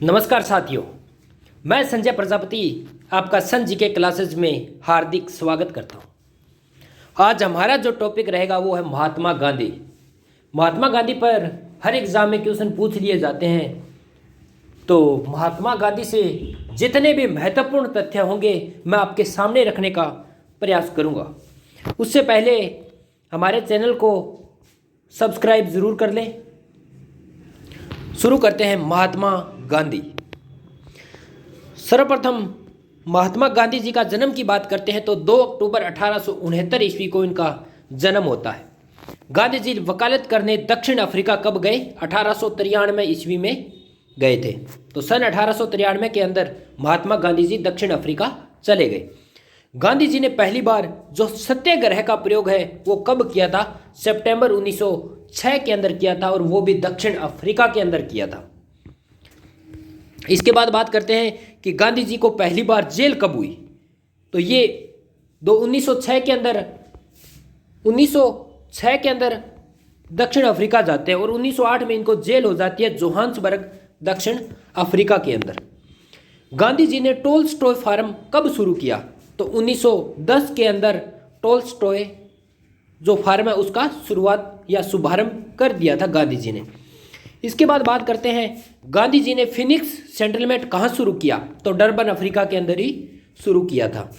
नमस्कार साथियों, मैं संजय प्रजापति आपका सन जी के क्लासेज में हार्दिक स्वागत करता हूं। आज हमारा जो टॉपिक रहेगा वो है महात्मा गांधी। महात्मा गांधी पर हर एग्ज़ाम में क्वेश्चन पूछ लिए जाते हैं, तो महात्मा गांधी से जितने भी महत्वपूर्ण तथ्य होंगे मैं आपके सामने रखने का प्रयास करूंगा। उससे पहले हमारे चैनल को सब्सक्राइब ज़रूर कर लें। शुरू करते हैं महात्मा गांधी। सर्वप्रथम महात्मा गांधी जी का जन्म की बात करते हैं तो 2 अक्टूबर 1869 ईस्वी को इनका जन्म होता है। गांधी जी वकालत करने दक्षिण अफ्रीका कब गए? 1893 ईस्वी में गए थे। तो सन 1893 के अंदर महात्मा गांधी जी दक्षिण अफ्रीका चले गए। गांधी जी ने पहली बार जो सत्याग्रह का प्रयोग है वो कब किया था? सितंबर 1906 के अंदर किया था, और वो भी दक्षिण अफ्रीका के अंदर किया था। इसके बाद बात करते हैं कि गांधी जी को पहली बार जेल कब हुई? तो ये 1906 के अंदर दक्षिण अफ्रीका जाते हैं, और 1908 में इनको जेल हो जाती है जोहान्सबर्ग दक्षिण अफ्रीका के अंदर। गांधी जी ने टोल्स्टॉय फार्म कब शुरू किया? तो 1910 के अंदर टोल्स्टॉय जो फार्म है उसका शुरुआत या शुभारंभ कर दिया था गांधी जी ने। इसके बाद बात करते हैं गांधी जी ने फिनिक्स सेटलमेंट कहाँ शुरू किया? तो डरबन अफ्रीका के अंदर ही शुरू किया था।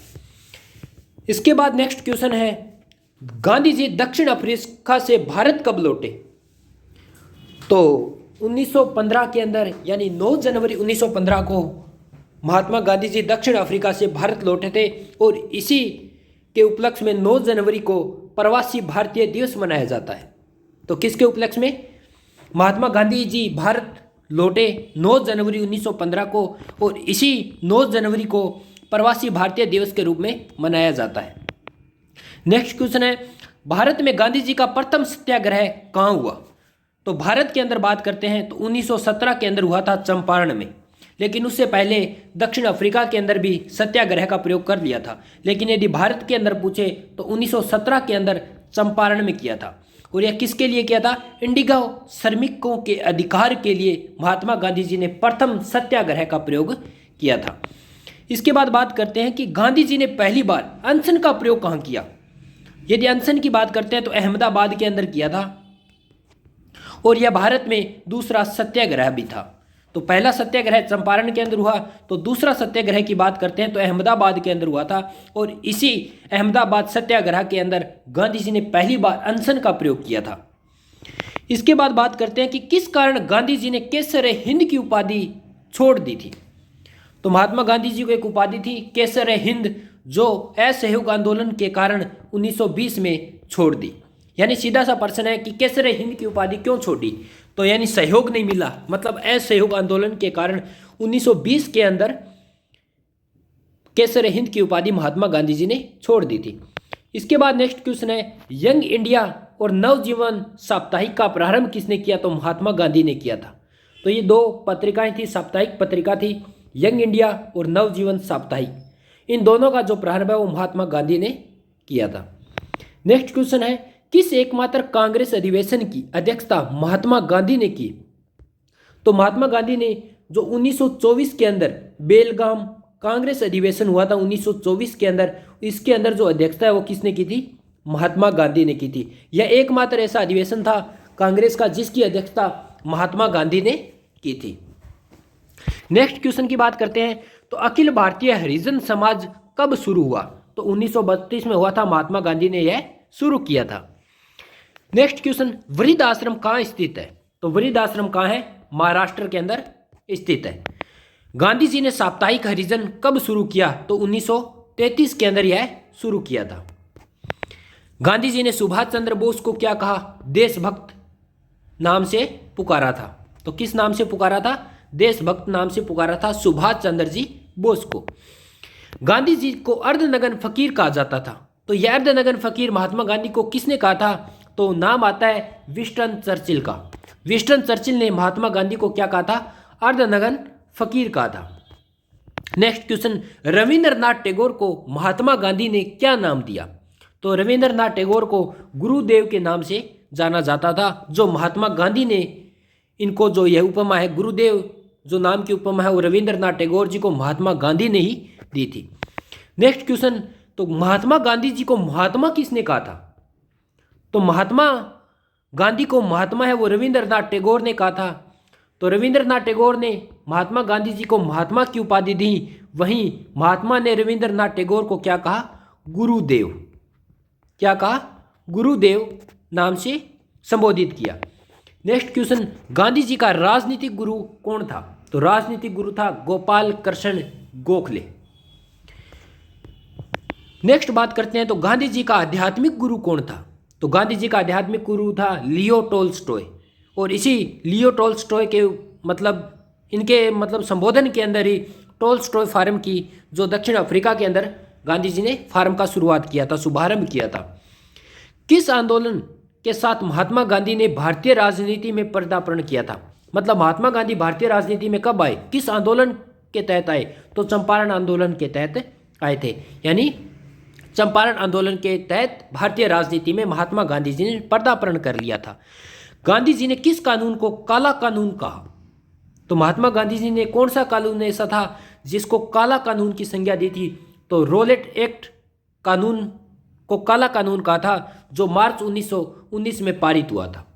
इसके बाद नेक्स्ट क्वेश्चन है, गांधी जी दक्षिण अफ्रीका से भारत कब लौटे? तो 1915 के अंदर, यानी 9 जनवरी 1915 को महात्मा गांधी जी दक्षिण अफ्रीका से भारत लौटे थे, और इसी के उपलक्ष्य में 9 जनवरी को प्रवासी भारतीय दिवस मनाया जाता है। तो किसके उपलक्ष्य में? महात्मा गांधी जी भारत लौटे 9 जनवरी 1915 को, और इसी 9 जनवरी को प्रवासी भारतीय दिवस के रूप में मनाया जाता है। नेक्स्ट क्वेश्चन है, भारत में गांधी जी का प्रथम सत्याग्रह कहाँ हुआ? तो भारत के अंदर बात करते हैं तो 1917 के अंदर हुआ था चंपारण में, लेकिन उससे पहले दक्षिण अफ्रीका के अंदर भी सत्याग्रह का प्रयोग कर लिया था। लेकिन यदि भारत के अंदर पूछे तो 1917 के अंदर चंपारण में किया था। और यह किसके लिए किया था? इंडिगो श्रमिकों के अधिकार के लिए महात्मा गांधी जी ने प्रथम सत्याग्रह का प्रयोग किया था। इसके बाद बात करते हैं कि गांधी जी ने पहली बार अनशन का प्रयोग कहाँ किया? यदि अनशन की बात करते हैं तो अहमदाबाद के अंदर किया था, और यह भारत में दूसरा सत्याग्रह भी था। तो पहला सत्याग्रह चंपारण के अंदर हुआ, तो दूसरा सत्याग्रह की बात करते हैं तो अहमदाबाद के अंदर हुआ था, और इसी अहमदाबाद सत्याग्रह के अंदर गांधी जी ने पहली बार अनशन का प्रयोग किया था। इसके बाद बात करते हैं कि किस कारण गांधी जी ने केसर हिंद की उपाधि छोड़ दी थी? तो महात्मा गांधी जी को एक उपाधि थी केसर हिंद, जो असहयोग आंदोलन के कारण 1920 में छोड़ दी। यानी सीधा सा प्रश्न है कि केसर हिंद की उपाधि क्यों छोड़ी? तो यानी सहयोग नहीं मिला, मतलब असहयोग आंदोलन के कारण 1920 के अंदर केसर हिंद की उपाधि महात्मा गांधी जी ने छोड़ दी थी। इसके बाद नेक्स्ट क्वेश्चन है, यंग इंडिया और नवजीवन साप्ताहिक का प्रारंभ किसने किया? तो महात्मा गांधी ने किया था। तो ये 2 पत्रिकाएं थी, साप्ताहिक पत्रिका थी, यंग इंडिया और नवजीवन साप्ताहिक। इन दोनों का जो प्रारंभ है वो महात्मा गांधी ने किया था। नेक्स्ट क्वेश्चन है, किस एकमात्र कांग्रेस अधिवेशन की अध्यक्षता महात्मा गांधी ने की? तो महात्मा गांधी ने जो 1924 के अंदर बेलगाम कांग्रेस अधिवेशन हुआ था 1924 के अंदर, इसके अंदर जो अध्यक्षता है वो किसने की थी? महात्मा गांधी ने की थी। यह एकमात्र ऐसा अधिवेशन था कांग्रेस का जिसकी अध्यक्षता महात्मा गांधी ने की थी। नेक्स्ट क्वेश्चन की बात करते हैं, तो अखिल भारतीय हरिजन समाज कब शुरू हुआ? तो 1932 में हुआ था, महात्मा गांधी ने यह शुरू किया था। नेक्स्ट क्वेश्चन, वृद्ध आश्रम कहाँ स्थित है? तो वृद्ध आश्रम कहाँ है? महाराष्ट्र के अंदर स्थित है। गांधी जी ने साप्ताहिक हरिजन कब शुरू किया? तो 1933 के अंदर यह शुरू किया था। गांधी जी ने सुभाष चंद्र बोस को क्या कहा? देशभक्त नाम से पुकारा था। तो किस नाम से पुकारा था? देशभक्त नाम से पुकारा था सुभाष चंद्र जी बोस को। गांधी जी को अर्धनग्न फकीर कहा जाता था। तो यह अर्धनग्न फकीर महात्मा गांधी को किसने कहा था? तो नाम आता है विंस्टन चर्चिल का। विंस्टन चर्चिल ने महात्मा गांधी को क्या कहा था? अर्धनग्न फकीर कहा था। नेक्स्ट क्वेश्चन, रविंद्रनाथ टैगोर को महात्मा गांधी ने क्या नाम दिया? तो रविंद्रनाथ टैगोर को गुरुदेव के नाम से जाना जाता था, जो महात्मा गांधी ने इनको जो यह उपमा है गुरुदेव जो नाम की उपमा है वो रविंद्रनाथ टैगोर जी को महात्मा गांधी ने ही दी थी। नेक्स्ट क्वेश्चन, तो महात्मा गांधी जी को महात्मा किसने कहा था? तो महात्मा गांधी को महात्मा है वो रविंद्रनाथ टैगोर ने कहा था। तो रविंद्रनाथ टैगोर ने महात्मा गांधी जी को महात्मा की उपाधि दी, वहीं महात्मा ने रविंद्रनाथ टैगोर को क्या कहा? गुरुदेव। क्या कहा? गुरुदेव नाम से संबोधित किया। नेक्स्ट क्वेश्चन, गांधी जी का राजनीतिक गुरु कौन था? तो राजनीतिक गुरु था गोपाल कृष्ण गोखले। नेक्स्ट बात करते हैं, तो गांधी जी का आध्यात्मिक गुरु कौन था? तो गांधी जी का आध्यात्मिक गुरु था लियो टोल्स्टॉय। और इसी लियो टोल्स्टॉय के इनके संबोधन के अंदर ही टोल्स्टॉय फार्म की, जो दक्षिण अफ्रीका के अंदर गांधी जी ने फार्म का शुरुआत किया था, शुभारंभ किया था। किस आंदोलन के साथ महात्मा गांधी ने भारतीय राजनीति में पदार्पण किया था? महात्मा गांधी भारतीय राजनीति में कब आए, किस आंदोलन के तहत आए? तो चंपारण आंदोलन के तहत आए थे। यानी चंपारण आंदोलन के तहत भारतीय राजनीति में महात्मा गांधी जी ने पदार्पण कर लिया था। गांधी जी ने किस कानून को काला कानून कहा? तो महात्मा गांधी जी ने कौन सा कानून ऐसा था जिसको काला कानून की संज्ञा दी थी? तो रोलेट एक्ट कानून को काला कानून कहा था, जो मार्च 1919 में पारित हुआ था।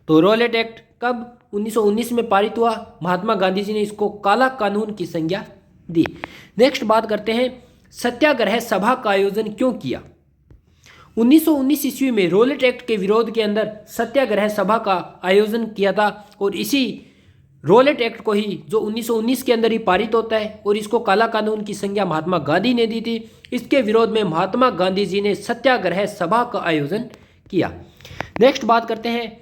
तो रोलेट एक्ट कब 1919 में पारित हुआ? महात्मा गांधी जी ने इसको काला कानून की संज्ञा दी। नेक्स्ट बात करते हैं, सत्याग्रह सभा का आयोजन क्यों किया? 1919 ईस्वी में रोलेट एक्ट के विरोध के अंदर सत्याग्रह सभा का आयोजन किया था, और इसी रोलेट एक्ट को ही, जो 1919 के अंदर ही पारित होता है, और इसको काला कानून की संज्ञा महात्मा गांधी ने दी थी, इसके विरोध में महात्मा गांधी जी ने सत्याग्रह सभा का आयोजन किया। नेक्स्ट बात करते हैं,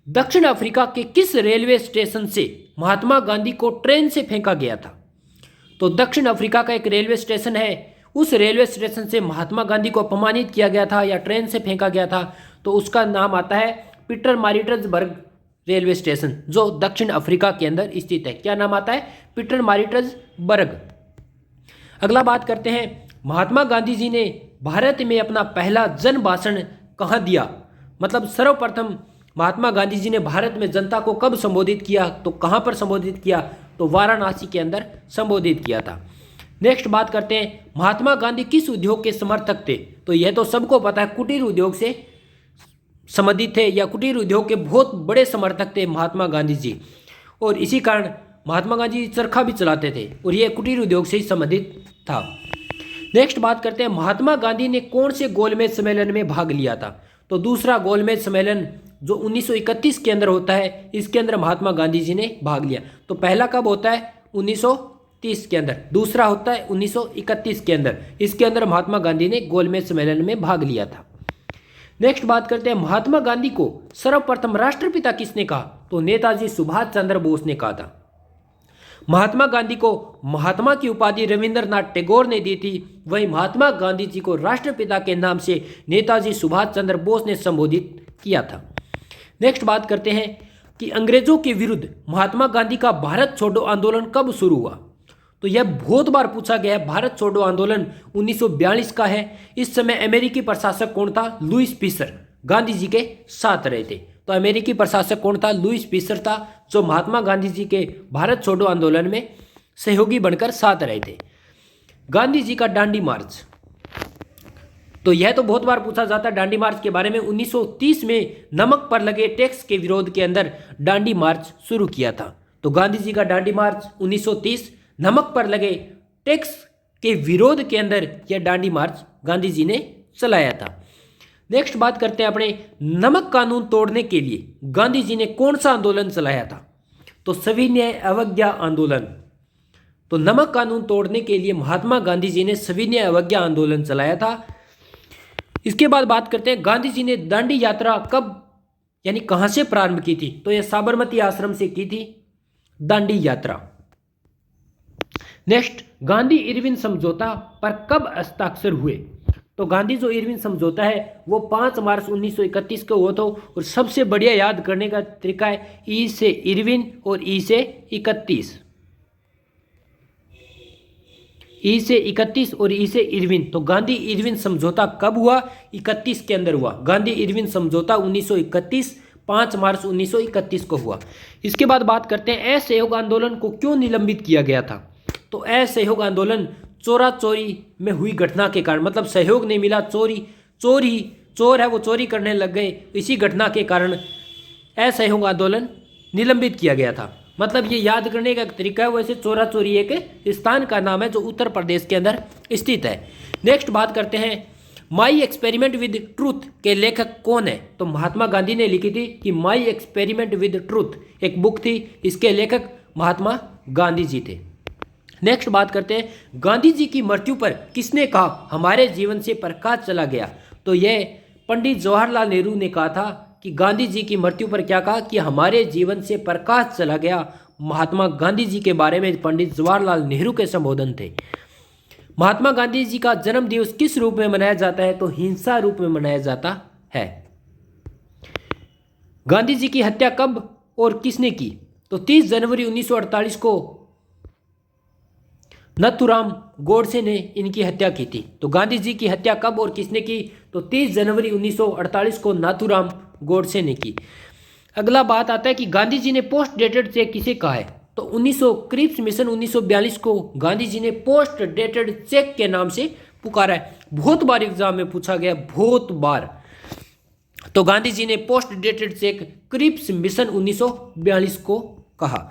दक्षिण अफ्रीका के किस रेलवे स्टेशन से महात्मा गांधी को ट्रेन से फेंका गया था? तो दक्षिण अफ्रीका का एक रेलवे स्टेशन है, उस रेलवे स्टेशन से महात्मा गांधी को अपमानित किया गया था या ट्रेन से फेंका गया था, तो उसका नाम आता है पीटरमारिट्जबर्ग रेलवे स्टेशन, जो दक्षिण अफ्रीका के अंदर स्थित है। क्या नाम आता है? पीटरमारिट्जबर्ग। अगला बात करते हैं, महात्मा गांधी जी ने भारत में अपना पहला जन भाषण कहाँ दिया? सर्वप्रथम महात्मा गांधी जी ने भारत में जनता को कब संबोधित किया? तो कहाँ पर संबोधित किया? तो वाराणसी के अंदर संबोधित किया था। नेक्स्ट बात करते हैं, महात्मा गांधी किस उद्योग के समर्थक थे? तो यह तो सबको पता है, कुटीर उद्योग से संबंधित थे, या कुटीर उद्योग के बहुत बड़े समर्थक थे महात्मा गांधी जी, और इसी कारण महात्मा गांधी चरखा भी चलाते थे, और यह कुटीर उद्योग से ही संबंधित था। नेक्स्ट बात करते हैं, महात्मा गांधी ने कौन से गोलमेज सम्मेलन में भाग लिया था? तो दूसरा गोलमेज सम्मेलन जो 1931 के अंदर होता है, इसके अंदर महात्मा गांधी जी ने भाग लिया। तो पहला कब होता है? 1930 के अंदर, दूसरा होता है 1931 के अंदर। इसके अंदर महात्मा गांधी ने गोलमेज सम्मेलन में भाग लिया था। नेक्स्ट बात करते हैं, महात्मा गांधी को सर्वप्रथम राष्ट्रपिता किसने कहा? तो नेताजी सुभाष चंद्र बोस ने कहा था। महात्मा गांधी को महात्मा की उपाधि रविंद्रनाथ टैगोर ने दी थी, वहीं महात्मा गांधी जी को राष्ट्रपिता के नाम से नेताजी सुभाष चंद्र बोस ने संबोधित किया था। नेक्स्ट बात करते हैं कि अंग्रेजों के विरुद्ध महात्मा गांधी का भारत छोड़ो आंदोलन कब शुरू हुआ? तो यह बहुत बार पूछा गया है। भारत छोड़ो आंदोलन 1942 का है। इस समय अमेरिकी प्रशासक कौन था? लुईस पीसर गांधी जी के साथ रहे थे। तो अमेरिकी प्रशासक कौन था? लुईस पीसर था, जो महात्मा गांधी जी के भारत छोड़ो आंदोलन में सहयोगी बनकर साथ रहे थे। गांधी जी का दांडी मार्च, तो यह तो बहुत बार पूछा जाता है दांडी मार्च के बारे में। 1930 में नमक पर लगे टैक्स के विरोध के अंदर दांडी मार्च शुरू किया था। तो गांधी जी का दांडी मार्च 1930 नमक पर लगे टैक्स के विरोध के अंदर यह दांडी मार्च गांधी जी ने चलाया था। नेक्स्ट बात करते हैं अपने, नमक कानून तोड़ने के लिए गांधी जी ने कौन सा आंदोलन चलाया था? तो सविनय अवज्ञा आंदोलन। तो नमक कानून तोड़ने के लिए महात्मा गांधी जी ने सविनय अवज्ञा आंदोलन चलाया था। इसके बाद बात करते हैं, गांधी जी ने दांडी यात्रा कब यानी कहां से प्रारंभ की थी? तो यह साबरमती आश्रम से की थी दांडी यात्रा। नेक्स्ट, गांधी इरविन समझौता पर कब हस्ताक्षर हुए? तो गांधी जो इरविन समझौता है वो 5 मार्च 1931 को हुआ था। और सबसे बढ़िया याद करने का तरीका है ई से इरविन और ई से 31, ई से 31 और ई से इरविन। तो गांधी इरविन समझौता कब हुआ? 31 के अंदर हुआ। गांधी इरविन समझौता 1931 5 मार्च 1931 को हुआ। इसके बाद बात करते हैं असहयोग आंदोलन को क्यों निलंबित किया गया था। तो असहयोग आंदोलन चोरा चोरी में हुई घटना के कारण, मतलब सहयोग नहीं मिला, चोर है वो चोरी करने लग गए, इसी घटना के कारण असहयोग आंदोलन निलंबित किया गया था। मतलब ये याद करने का एक तरीका है, वैसे चोरा चोरी एक स्थान का नाम है जो उत्तर प्रदेश के अंदर स्थित है। नेक्स्ट बात करते हैं माई एक्सपेरिमेंट विद ट्रूथ के लेखक कौन है। तो महात्मा गांधी ने लिखी थी कि माई एक्सपेरिमेंट विद ट्रूथ एक बुक थी, इसके लेखक महात्मा गांधी जी थे। नेक्स्ट बात करते हैं गांधी जी की मृत्यु पर किसने कहा हमारे जीवन से प्रकाश चला गया। तो यह पंडित जवाहरलाल नेहरू ने कहा था कि गांधी जी की मृत्यु पर क्या कहा कि हमारे जीवन से प्रकाश चला गया। महात्मा गांधी जी के बारे में पंडित जवाहरलाल नेहरू के संबोधन थे। महात्मा गांधी जी का जन्म दिवस किस रूप में मनाया जाता है। तो हिंसा रूप में मनाया जाता है। गांधी जी की हत्या कब और किसने की। तो 30 जनवरी 1948 को नथुराम गोडसे ने इनकी हत्या की थी। तो गांधी जी की हत्या कब और किसने की। तो 30 जनवरी 1948 को नाथुराम गोडसे ने की। अगला बात आता है कि गांधी जी ने पोस्ट डेटेड चेक किसे कहा है। तो 1900 क्रिप्स मिशन 1942 को गांधी जी ने पोस्ट डेटेड चेक के नाम से पुकारा है। बहुत बार एग्जाम में पूछा गया, बहुत बार। तो गांधी जी ने post dated cheque Cripps mission 1942 को कहा।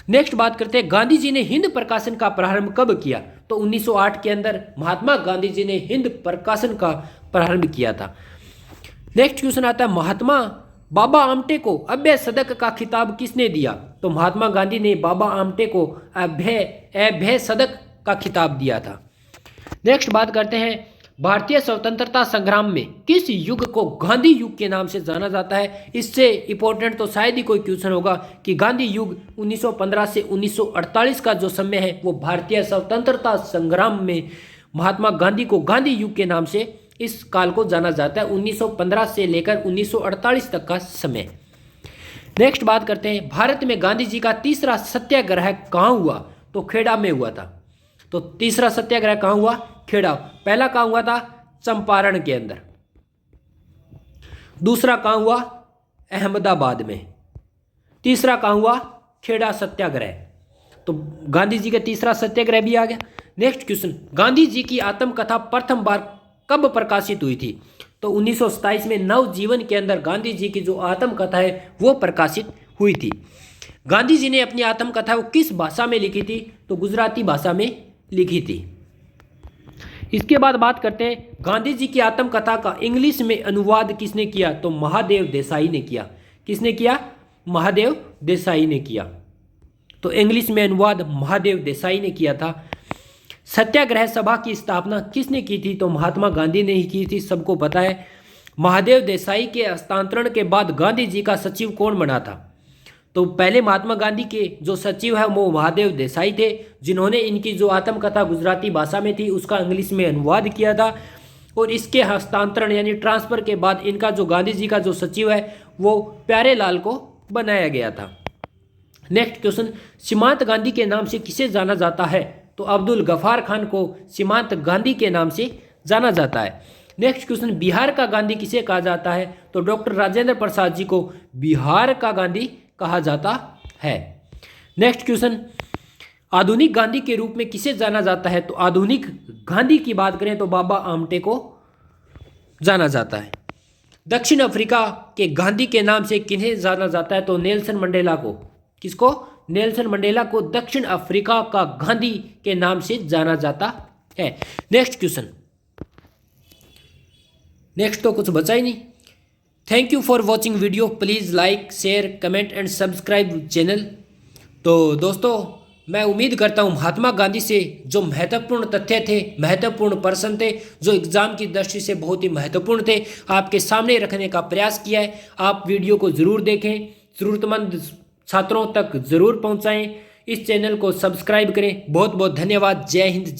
नेक्स्ट बात करते हैं गांधी जी ने हिंद प्रकाशन का प्रारंभ कब किया। तो 1908 के अंदर महात्मा गांधी जी ने हिंद प्रकाशन का प्रारंभ किया था। नेक्स्ट क्वेश्चन आता है महात्मा बाबा आमटे को अभय सदक का खिताब किसने दिया। तो महात्मा गांधी ने बाबा आमटे को अभय सदक का खिताब दिया था। नेक्स्ट बात करते हैं भारतीय स्वतंत्रता संग्राम में किस युग को गांधी युग के नाम से जाना जाता है। इससे इंपॉर्टेंट तो शायद ही कोई क्वेश्चन होगा कि गांधी युग 1915 से 1948 का जो समय है वो भारतीय स्वतंत्रता संग्राम में महात्मा गांधी को गांधी युग के नाम से इस काल को जाना जाता है। 1915 से लेकर 1948 तक का समय। नेक्स्ट बात करते हैं भारत में गांधी जी का तीसरा सत्याग्रह कहाँ हुआ। तो खेड़ा में हुआ था। तो तीसरा सत्याग्रह कहाँ हुआ, खेड़ा। पहला कहाँ हुआ था, चंपारण के अंदर। दूसरा कहाँ हुआ, अहमदाबाद में। तीसरा कहाँ हुआ, खेड़ा सत्याग्रह। तो गांधी जी का तीसरा सत्याग्रह भी आ गया। नेक्स्ट क्वेश्चन गांधी जी की आत्मकथा प्रथम बार कब प्रकाशित हुई थी। तो 1927 में नवजीवन के अंदर गांधी जी की जो आत्मकथा है वो प्रकाशित हुई थी। गांधी जी ने अपनी आत्मकथा को किस भाषा में लिखी थी। तो गुजराती भाषा में लिखी थी। इसके बाद बात करते हैं गांधी जी की आत्मकथा का इंग्लिश में अनुवाद किसने किया। तो महादेव देसाई ने किया। किसने किया, महादेव देसाई ने किया। तो इंग्लिश में अनुवाद महादेव देसाई ने किया था। सत्याग्रह सभा की स्थापना किसने की थी। तो महात्मा गांधी ने ही की थी, सबको पता है। महादेव देसाई के हस्तांतरण के बाद गांधी जी का सचिव कौन बना था। तो पहले महात्मा गांधी के जो सचिव है वो महादेव देसाई थे, जिन्होंने इनकी जो आत्मकथा गुजराती भाषा में थी उसका इंग्लिश में अनुवाद किया था। और इसके हस्तांतरण यानी ट्रांसफर के बाद इनका जो गांधी जी का जो सचिव है वो प्यारे लाल को बनाया गया था। नेक्स्ट क्वेश्चन सीमांत गांधी के नाम से किसे जाना जाता है। तो अब्दुल गफार खान को सीमांत गांधी के नाम से जाना जाता है। नेक्स्ट क्वेश्चन बिहार का गांधी किसे कहा जाता है। तो डॉक्टर राजेंद्र प्रसाद जी को बिहार का गांधी कहा जाता है। नेक्स्ट क्वेश्चन आधुनिक गांधी के रूप में किसे जाना जाता है। तो आधुनिक गांधी की बात करें तो बाबा आमटे को जाना जाता है। दक्षिण अफ्रीका के गांधी के नाम से किन्हें जाना जाता है। तो नेल्सन मंडेला को। किसको, नेल्सन मंडेला को दक्षिण अफ्रीका का गांधी के नाम से जाना जाता है। नेक्स्ट क्वेश्चन, नेक्स्ट तो कुछ बचा ही नहीं। Thank you for watching video. Please like share comment and subscribe channel. तो दोस्तों मैं उम्मीद करता हूँ महात्मा गांधी से जो महत्वपूर्ण तथ्य थे, महत्वपूर्ण पर्सन थे, जो एग्जाम की दृष्टि से बहुत ही महत्वपूर्ण थे, आपके सामने रखने का प्रयास किया है। आप वीडियो को ज़रूर देखें, ज़रूरतमंद छात्रों तक ज़रूर पहुँचाएँ। इस चैनल को सब्सक्राइब करें। बहुत बहुत धन्यवाद। जय हिंद।